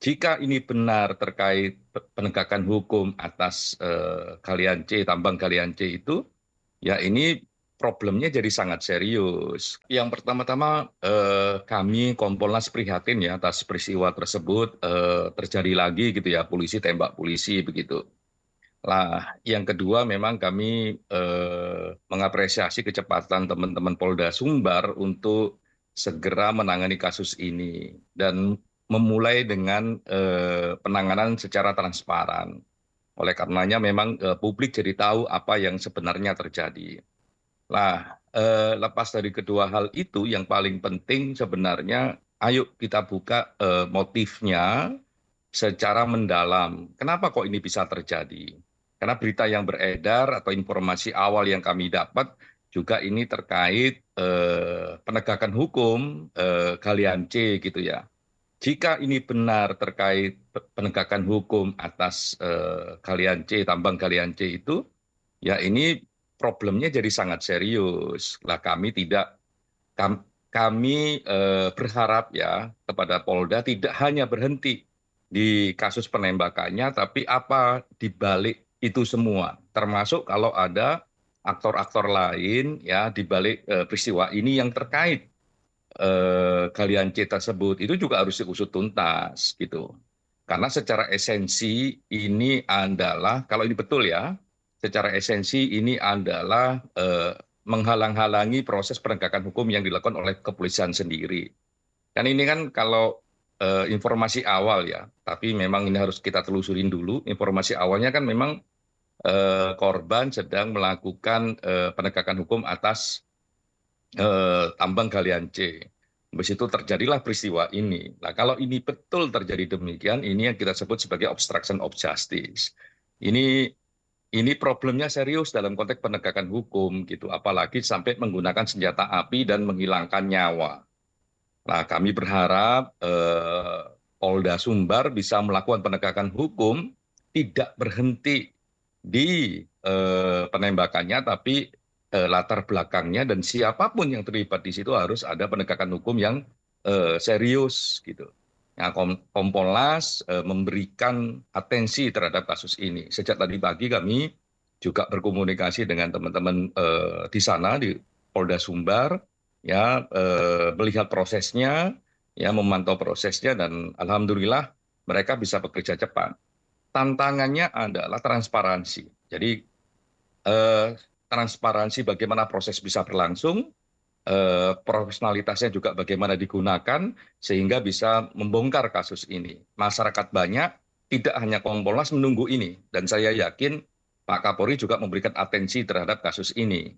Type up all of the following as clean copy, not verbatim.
Jika ini benar terkait penegakan hukum atas Galian C, tambang Galian C itu, ya ini problemnya jadi sangat serius. Yang pertama-tama kami Kompolnas prihatin ya atas peristiwa tersebut terjadi lagi gitu ya, polisi tembak polisi begitu. Lah, yang kedua memang kami mengapresiasi kecepatan teman-teman Polda Sumbar untuk segera menangani kasus ini dan memulai dengan penanganan secara transparan. Oleh karenanya memang publik jadi tahu apa yang sebenarnya terjadi. Lah, lepas dari kedua hal itu, yang paling penting sebenarnya, ayo kita buka motifnya secara mendalam. Kenapa kok ini bisa terjadi? Karena berita yang beredar atau informasi awal yang kami dapat juga ini terkait penegakan hukum Galian C gitu ya. Jika ini benar terkait penegakan hukum atas Galian C, tambang Galian C itu, ya ini problemnya jadi sangat serius. Lah kami tidak kami berharap ya kepada Polda tidak hanya berhenti di kasus penembakannya, tapi apa di balik itu semua, termasuk kalau ada aktor-aktor lain ya di balik peristiwa ini yang terkait Galian C tersebut itu juga harus diusut tuntas gitu. Karena secara esensi ini adalah, kalau ini betul ya, secara esensi ini adalah menghalang-halangi proses penegakan hukum yang dilakukan oleh kepolisian sendiri. Kan ini kan kalau informasi awal ya, tapi memang ini harus kita telusurin dulu. Informasi awalnya kan memang korban sedang melakukan penegakan hukum atas tambang Galian C. Habis itu terjadilah peristiwa ini. Nah, kalau ini betul terjadi demikian, ini yang kita sebut sebagai obstruction of justice. Ini ini problemnya serius dalam konteks penegakan hukum gitu, apalagi sampai menggunakan senjata api dan menghilangkan nyawa. Nah, kami berharap Polda Sumbar bisa melakukan penegakan hukum tidak berhenti di penembakannya, tapi latar belakangnya dan siapapun yang terlibat di situ harus ada penegakan hukum yang serius gitu. Nah, Kompolnas memberikan atensi terhadap kasus ini. Sejak tadi pagi kami juga berkomunikasi dengan teman-teman di sana di Polda Sumbar, ya melihat prosesnya, ya memantau prosesnya dan alhamdulillah mereka bisa bekerja cepat. Tantangannya adalah transparansi. Jadi eh, transparansi bagaimana proses bisa berlangsung, profesionalitasnya juga bagaimana digunakan sehingga bisa membongkar kasus ini. Masyarakat banyak, tidak hanya Kompolnas menunggu ini, dan saya yakin Pak Kapolri juga memberikan atensi terhadap kasus ini.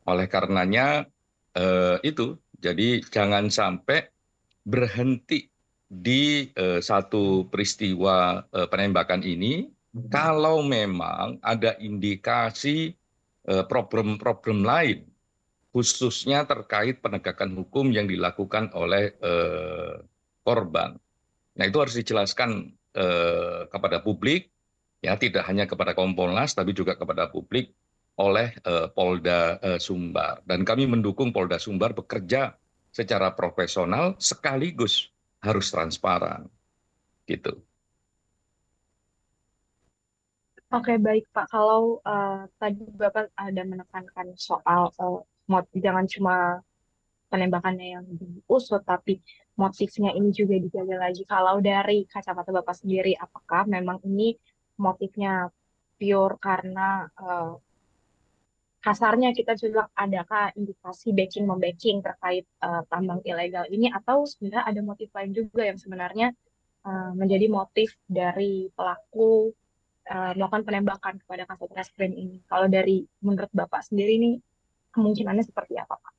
Oleh karenanya itu, jadi jangan sampai berhenti di satu peristiwa penembakan ini. Kalau memang ada indikasi problem-problem lain, khususnya terkait penegakan hukum yang dilakukan oleh korban. Nah, itu harus dijelaskan kepada publik, ya tidak hanya kepada Kompolnas, tapi juga kepada publik oleh Polda Sumbar. Dan kami mendukung Polda Sumbar bekerja secara profesional sekaligus harus transparan, gitu. Oke, baik Pak. Kalau tadi Bapak ada menekankan soal jangan cuma penembakannya yang diusut, tapi motifnya ini juga digali lagi. Kalau dari kacamata Bapak sendiri, apakah memang ini motifnya pure karena kasarnya kita juga adakah indikasi backing-membacking terkait tambang ilegal ini, atau sebenarnya ada motif lain juga yang sebenarnya menjadi motif dari pelaku melakukan penembakan kepada Kasat Reskrim ini. Kalau dari menurut Bapak sendiri ini kemungkinannya seperti apa, Pak?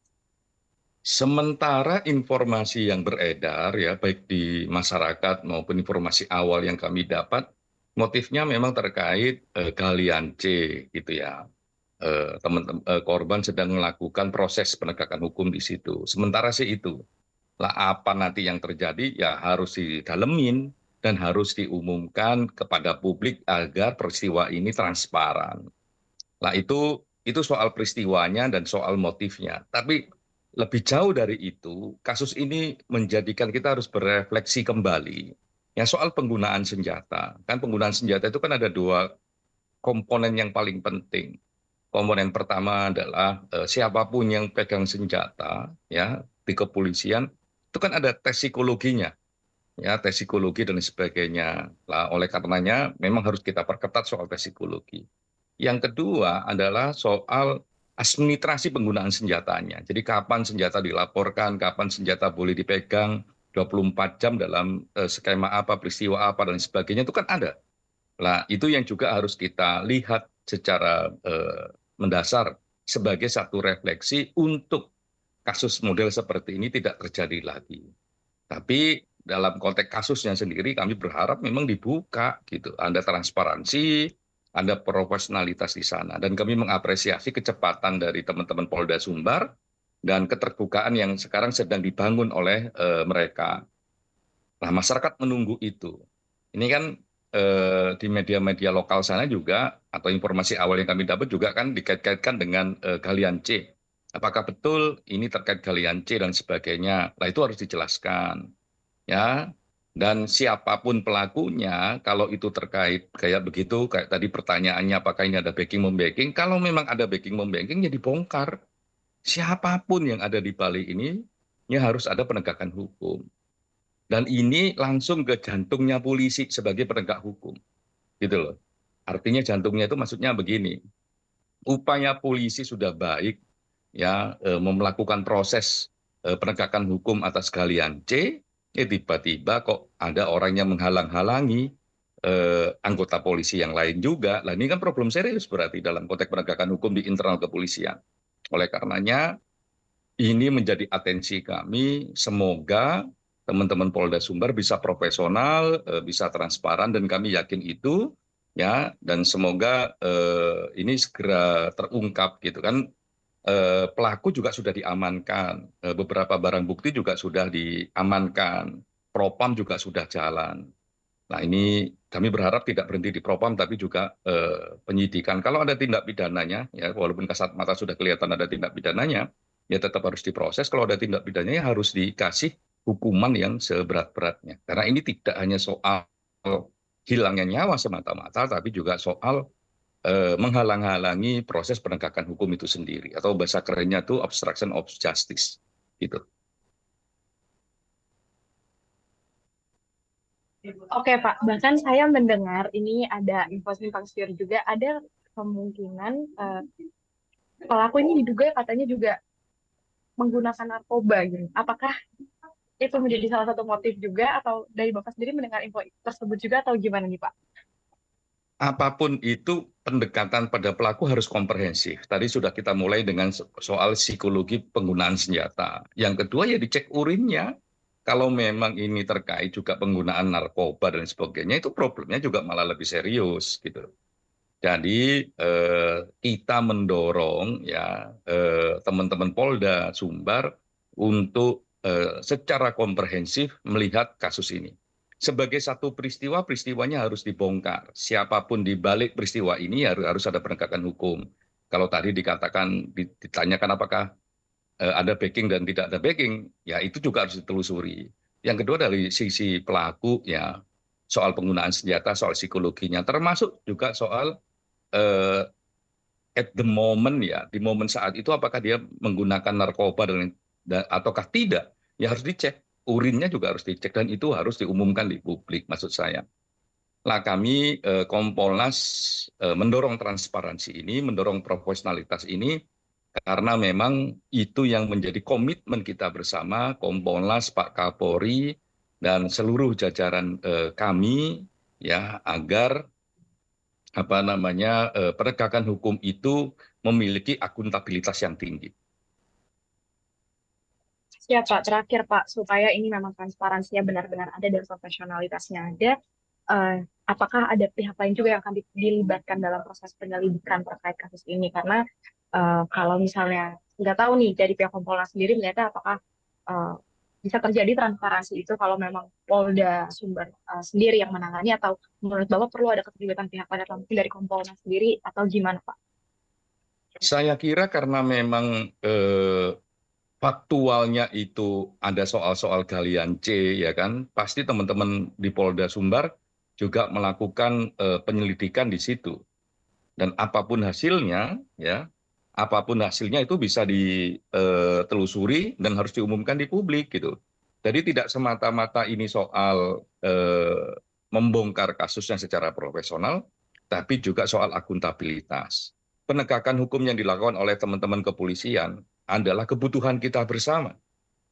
Sementara informasi yang beredar ya baik di masyarakat maupun informasi awal yang kami dapat, motifnya memang terkait galian C gitu ya. Teman-teman korban sedang melakukan proses penegakan hukum di situ. Sementara sih itu. Lah apa nanti yang terjadi ya harus didalemin dan harus diumumkan kepada publik agar peristiwa ini transparan. Lah itu soal peristiwanya dan soal motifnya. Tapi lebih jauh dari itu, kasus ini menjadikan kita harus berefleksi kembali. Ya soal penggunaan senjata, kan penggunaan senjata itu kan ada dua komponen yang paling penting. Komponen pertama adalah siapapun yang pegang senjata ya di kepolisian itu kan ada tes psikologinya, ya tes psikologi dan sebagainya. Lah oleh karenanya memang harus kita perketat soal tes psikologi. Yang kedua adalah soal administrasi penggunaan senjatanya. Jadi kapan senjata dilaporkan, kapan senjata boleh dipegang, 24 jam dalam skema apa, peristiwa apa, dan sebagainya itu kan ada. Nah, itu yang juga harus kita lihat secara mendasar sebagai satu refleksi untuk kasus model seperti ini tidak terjadi lagi. Tapi dalam konteks kasusnya sendiri kami berharap memang dibuka gitu. Ada transparansi, ada profesionalitas di sana. Dan kami mengapresiasi kecepatan dari teman-teman Polda Sumbar dan keterbukaan yang sekarang sedang dibangun oleh mereka. Nah, masyarakat menunggu itu. Ini kan di media-media lokal sana juga, atau informasi awal yang kami dapat juga kan dikait-kaitkan dengan galian C. Apakah betul ini terkait galian C dan sebagainya? Nah, itu harus dijelaskan. Ya, dan siapapun pelakunya, kalau itu terkait kayak begitu, kayak tadi pertanyaannya apakah ini ada backing membacking, kalau memang ada backing membacking ya dibongkar. Siapapun yang ada di balik ini, ya harus ada penegakan hukum. Dan ini langsung ke jantungnya polisi sebagai penegak hukum, gitu loh. Artinya jantungnya itu maksudnya begini, upaya polisi sudah baik, ya melakukan proses penegakan hukum atas galian C, tiba-tiba kok ada orang yang menghalang-halangi anggota polisi yang lain juga. Nah ini kan problem serius berarti dalam konteks penegakan hukum di internal kepolisian. Oleh karenanya ini menjadi atensi kami. Semoga teman-teman Polda Sumbar bisa profesional, bisa transparan, dan kami yakin itu, ya. Dan semoga ini segera terungkap, gitu kan. Pelaku juga sudah diamankan, beberapa barang bukti juga sudah diamankan, propam juga sudah jalan. Nah ini kami berharap tidak berhenti di propam, tapi juga penyidikan. Kalau ada tindak pidananya, ya walaupun kasat mata sudah kelihatan ada tindak pidananya, ya tetap harus diproses. Kalau ada tindak pidananya, ya harus dikasih hukuman yang seberat-beratnya. Karena ini tidak hanya soal hilangnya nyawa semata-mata, tapi juga soal menghalang-halangi proses penegakan hukum itu sendiri. Atau bahasa kerennya itu obstruction of justice. Gitu. Oke, Pak. Bahkan saya mendengar ini ada info simpang siur juga, ada kemungkinan pelaku ini diduga katanya juga menggunakan narkoba gitu. Apakah itu menjadi salah satu motif juga atau dari Bapak sendiri mendengar info tersebut juga atau gimana nih, Pak? Apapun itu, pendekatan pada pelaku harus komprehensif. Tadi sudah kita mulai dengan soal psikologi penggunaan senjata. Yang kedua ya dicek urinnya. Kalau memang ini terkait juga penggunaan narkoba dan sebagainya, itu problemnya juga malah lebih serius gitu. Jadi kita mendorong ya teman-teman Polda Sumbar untuk secara komprehensif melihat kasus ini. Sebagai satu peristiwa, peristiwanya harus dibongkar. Siapapun di balik peristiwa ini harus ada penegakan hukum. Kalau tadi dikatakan, ditanyakan apakah ada backing dan tidak ada backing, ya itu juga harus ditelusuri. Yang kedua dari sisi pelaku, ya soal penggunaan senjata, soal psikologinya, termasuk juga soal eh, at the moment, ya di momen saat itu apakah dia menggunakan narkoba ataukah tidak, ya harus dicek. Urinnya juga harus dicek dan itu harus diumumkan di publik, maksud saya. Lah kami Kompolnas mendorong transparansi ini, mendorong profesionalitas ini, karena memang itu yang menjadi komitmen kita bersama Kompolnas, Pak Kapolri, dan seluruh jajaran kami, ya agar apa namanya penegakan hukum itu memiliki akuntabilitas yang tinggi. Siap, Pak. Terakhir, Pak, supaya ini memang transparansinya benar-benar ada dan profesionalitasnya ada, eh, apakah ada pihak lain juga yang akan dilibatkan dalam proses penyelidikan terkait kasus ini? Karena kalau misalnya nggak tahu nih dari pihak Kompolnas sendiri melihatnya apakah eh, bisa terjadi transparansi itu kalau memang Polda Sumber sendiri yang menangani atau menurut Bapak perlu ada keterlibatan pihak lain atau mungkin dari Kompolnas sendiri atau gimana, Pak? Saya kira karena memang faktualnya itu ada soal-soal galian C, ya kan, pasti teman-teman di Polda Sumbar juga melakukan penyelidikan di situ. Dan apapun hasilnya itu bisa ditelusuri dan harus diumumkan di publik gitu. Jadi tidak semata-mata ini soal membongkar kasusnya secara profesional, tapi juga soal akuntabilitas. Penegakan hukum yang dilakukan oleh teman-teman kepolisian adalah kebutuhan kita bersama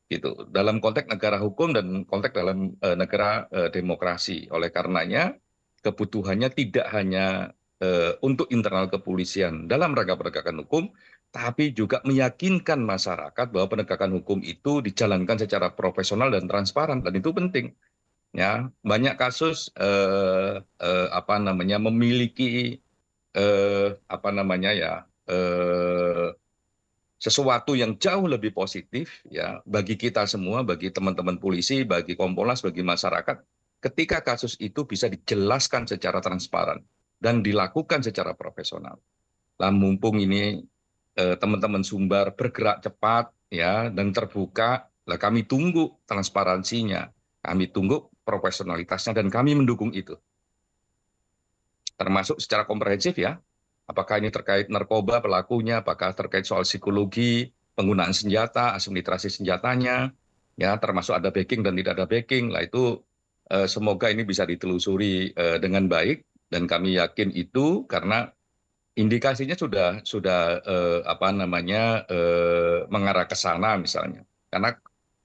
gitu dalam konteks negara hukum dan konteks dalam negara demokrasi. Oleh karenanya kebutuhannya tidak hanya untuk internal kepolisian dalam rangka penegakan hukum, tapi juga meyakinkan masyarakat bahwa penegakan hukum itu dijalankan secara profesional dan transparan, dan itu penting. Ya, banyak kasus apa namanya memiliki apa namanya ya sesuatu yang jauh lebih positif ya bagi kita semua, bagi teman-teman polisi, bagi Kompolnas, bagi masyarakat, ketika kasus itu bisa dijelaskan secara transparan dan dilakukan secara profesional. Lah mumpung ini teman-teman Sumbar bergerak cepat ya dan terbuka, lah kami tunggu transparansinya, kami tunggu profesionalitasnya dan kami mendukung itu. Termasuk secara komprehensif ya. Apakah ini terkait narkoba pelakunya, apakah terkait soal psikologi, penggunaan senjata, administrasi senjatanya, ya termasuk ada backing dan tidak ada backing. Lah itu semoga ini bisa ditelusuri dengan baik dan kami yakin itu karena indikasinya sudah apa namanya mengarah ke sana misalnya. Karena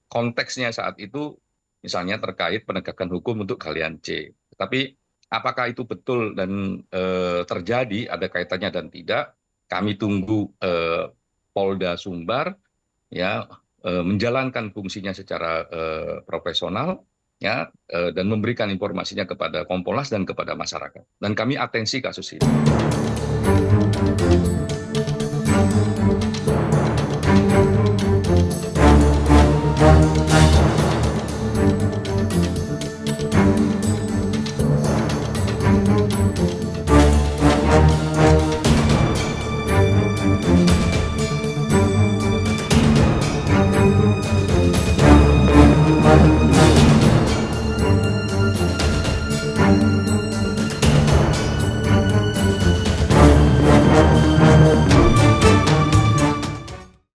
konteksnya saat itu misalnya terkait penegakan hukum untuk galian C. Tapi apakah itu betul dan terjadi, ada kaitannya dan tidak, kami tunggu Polda Sumbar ya menjalankan fungsinya secara profesional ya dan memberikan informasinya kepada Kompolnas dan kepada masyarakat. Dan kami atensi kasus ini.